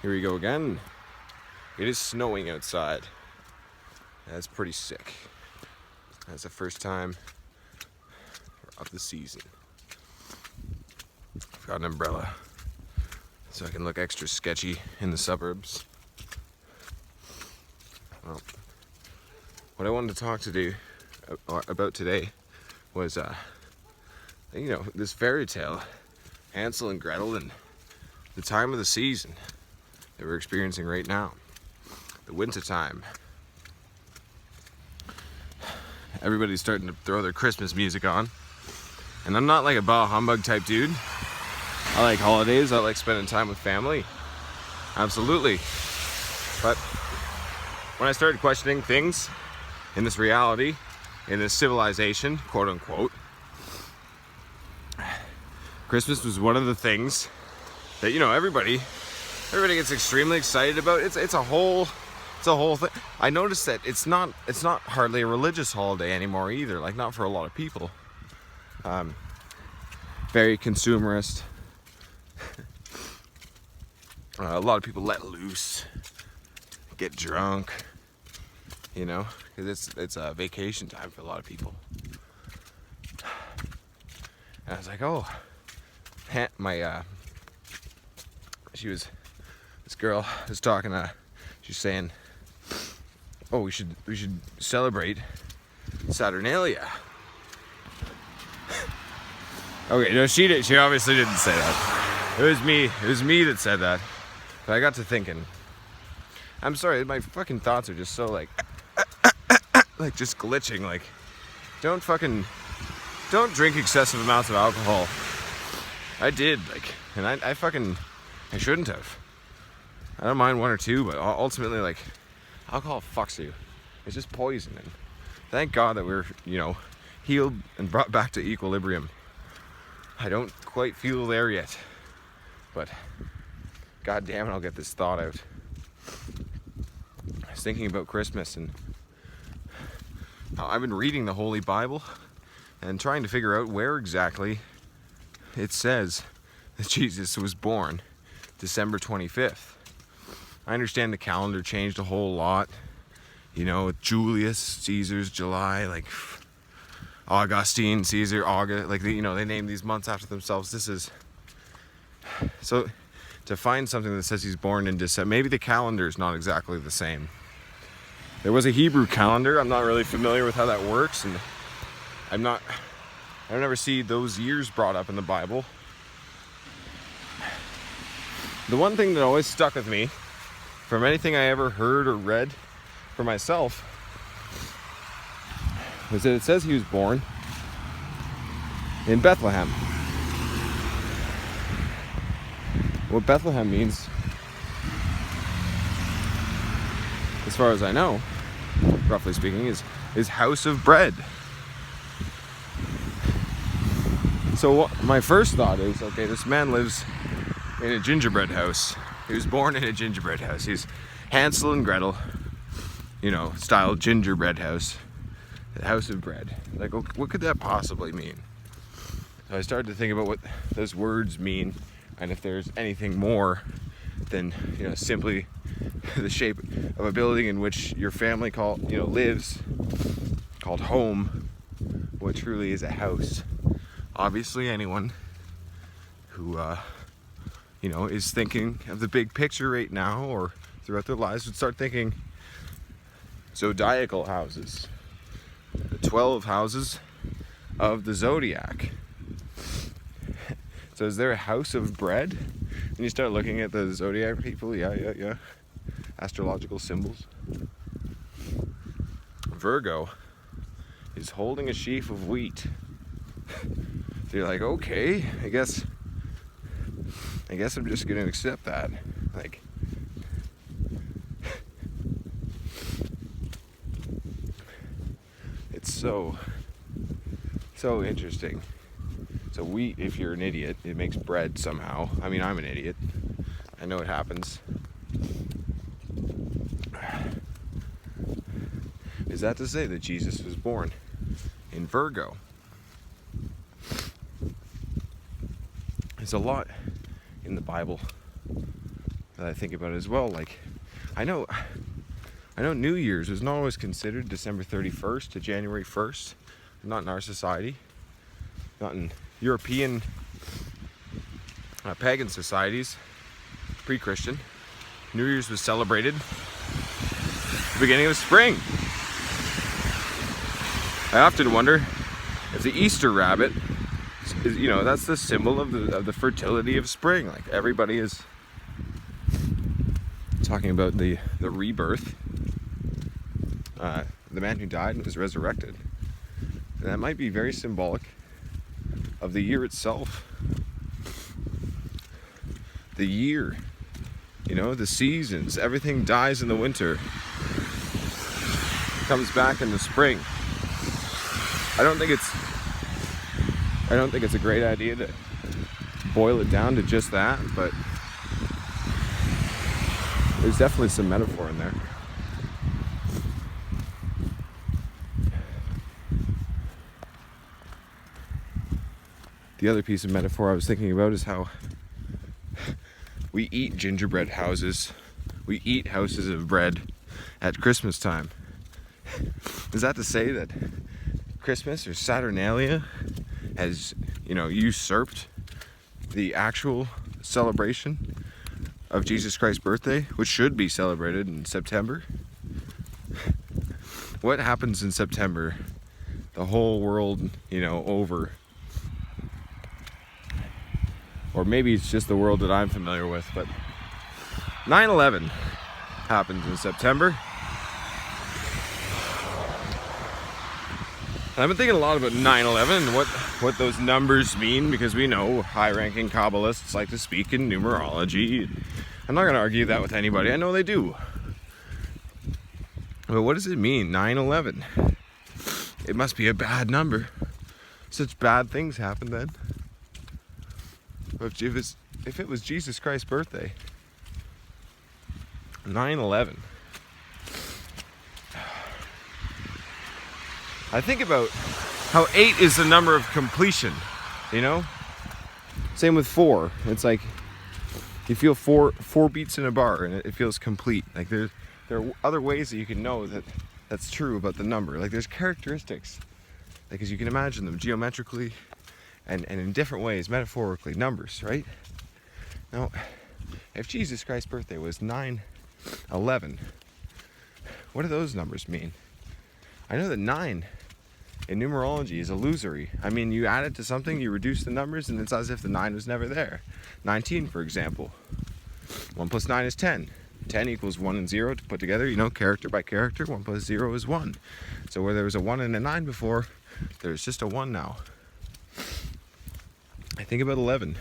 Here we go again. It is snowing outside. That's pretty sick. That's the first time of the season. I've got an umbrella so I can look extra sketchy in the suburbs. Well, what I wanted to talk about today was, this fairy tale, Hansel and Gretel, and the time of the season that we're experiencing right now, the winter time. Everybody's starting to throw their Christmas music on, and I'm not like a bah humbug type dude. I like holidays, I like spending time with family, absolutely. But when I started questioning things in this reality, in this civilization, quote unquote, Christmas was one of the things that, everybody gets extremely excited about. It's a whole thing. I noticed that it's not hardly a religious holiday anymore either, like not for a lot of people. Very consumerist. A lot of people let loose, get drunk, because it's a vacation time for a lot of people. And I was like, oh, this girl was talking, she's saying, oh, we should celebrate Saturnalia. Okay, no, she obviously didn't say that. It was me that said that. But I got to thinking, I'm sorry, my fucking thoughts are just so like just glitching. Like, don't drink excessive amounts of alcohol. I did, and I shouldn't have. I don't mind one or two, but ultimately, alcohol fucks you. It's just poison. And thank God that we're, healed and brought back to equilibrium. I don't quite feel there yet, but God damn it, I'll get this thought out. I was thinking about Christmas, and I've been reading the Holy Bible and trying to figure out where exactly it says that Jesus was born December 25th. I understand the calendar changed a whole lot, with Julius Caesar's July, Augustine, Caesar, August, they name these months after themselves. This is, so to find something that says he's born in December, maybe the calendar is not exactly the same. There was a Hebrew calendar. I'm not really familiar with how that works, and I don't ever see those years brought up in the Bible. The one thing that always stuck with me from anything I ever heard or read for myself was that it says he was born in Bethlehem. What Bethlehem means, as far as I know, roughly speaking, is house of bread. So my first thought is, okay, this man lives in a gingerbread house. He was born in a gingerbread house. He's Hansel and Gretel, style gingerbread house. The house of bread. What could that possibly mean? So I started to think about what those words mean, and if there's anything more than, simply the shape of a building in which your family lives, called home, what truly is a house. Obviously anyone who, is thinking of the big picture right now or throughout their lives would start thinking zodiacal houses. The 12 houses of the zodiac. So is there a house of bread? And you start looking at the zodiac people, yeah. Astrological symbols. Virgo is holding a sheaf of wheat. So you're like, okay, I guess I'm just gonna accept that. It's so interesting. So wheat, if you're an idiot, it makes bread somehow. I mean, I'm an idiot. I know it happens. Is that to say that Jesus was born in Virgo? There's a lot in the Bible that I think about as well. Like, I know New Year's was not always considered December 31st to January 1st. Not in our society. Not in European pagan societies, pre-Christian. New Year's was celebrated the beginning of spring. I often wonder if the Easter rabbit is, that's the symbol of the fertility of spring. Like, everybody is talking about the rebirth, the man who died and was resurrected. And that might be very symbolic of the year itself. The year, the seasons, everything dies in the winter, comes back in the spring. I don't think it's a great idea to boil it down to just that, but there's definitely some metaphor in there. The other piece of metaphor I was thinking about is how we eat gingerbread houses. We eat houses of bread at Christmas time. Is that to say that Christmas or Saturnalia has, usurped the actual celebration of Jesus Christ's birthday, which should be celebrated in September? What happens in September? The whole world, over. Or maybe it's just the world that I'm familiar with, but 9/11 happens in September. And I've been thinking a lot about 9/11 and what those numbers mean, because we know high-ranking Kabbalists like to speak in numerology. I'm not going to argue that with anybody. I know they do. But what does it mean, 9/11? It must be a bad number. Such bad things happen then. But if it was Jesus Christ's birthday, 9/11. I think about how 8 is the number of completion, Same with 4. It's like you feel four beats in a bar and it feels complete. Like, there are other ways that you can know that that's true about the number. Like, there's characteristics, like, as you can imagine them geometrically and in different ways, metaphorically, numbers, right? Now, if Jesus Christ's birthday was 9/11, what do those numbers mean? I know that 9 in numerology is illusory. I mean, you add it to something, you reduce the numbers, and it's as if the 9 was never there. 19, for example. 1 plus 9 is 10. 10 equals 1 and 0 to put together, character by character. 1 plus 0 is 1. So where there was a 1 and a 9 before, there's just a 1 now. I think about 11.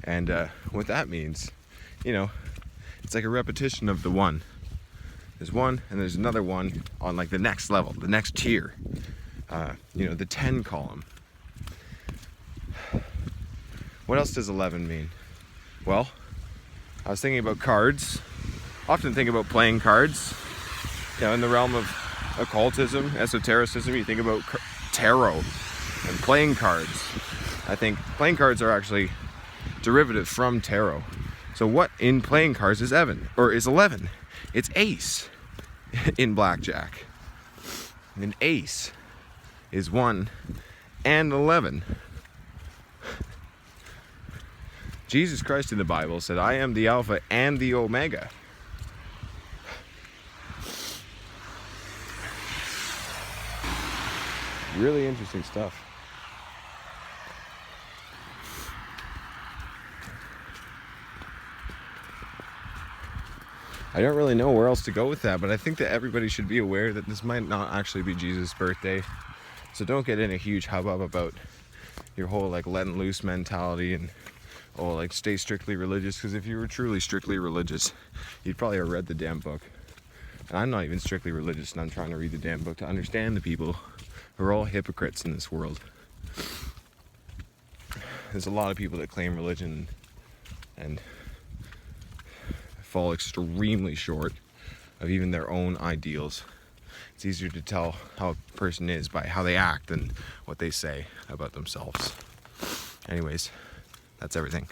And what that means, it's like a repetition of the 1. There's 1 and there's another 1 on, like, the next level, the next tier. The 10 column. What else does 11 mean? Well, I was thinking about cards. Often think about playing cards. In the realm of occultism, esotericism, you think about tarot and playing cards. I think playing cards are actually derivative from tarot. So what in playing cards is 11? It's ace in blackjack. An ace is 1 and 11. Jesus Christ in the Bible said, "I am the Alpha and the Omega." Really interesting stuff. I don't really know where else to go with that, but I think that everybody should be aware that this might not actually be Jesus' birthday. So don't get in a huge hubbub about your whole, like, letting loose mentality and, stay strictly religious. Because if you were truly strictly religious, you'd probably have read the damn book. And I'm not even strictly religious, and I'm trying to read the damn book to understand the people who are all hypocrites in this world. There's a lot of people that claim religion and fall extremely short of even their own ideals. It's easier to tell how a person is by how they act than what they say about themselves. Anyways, that's everything.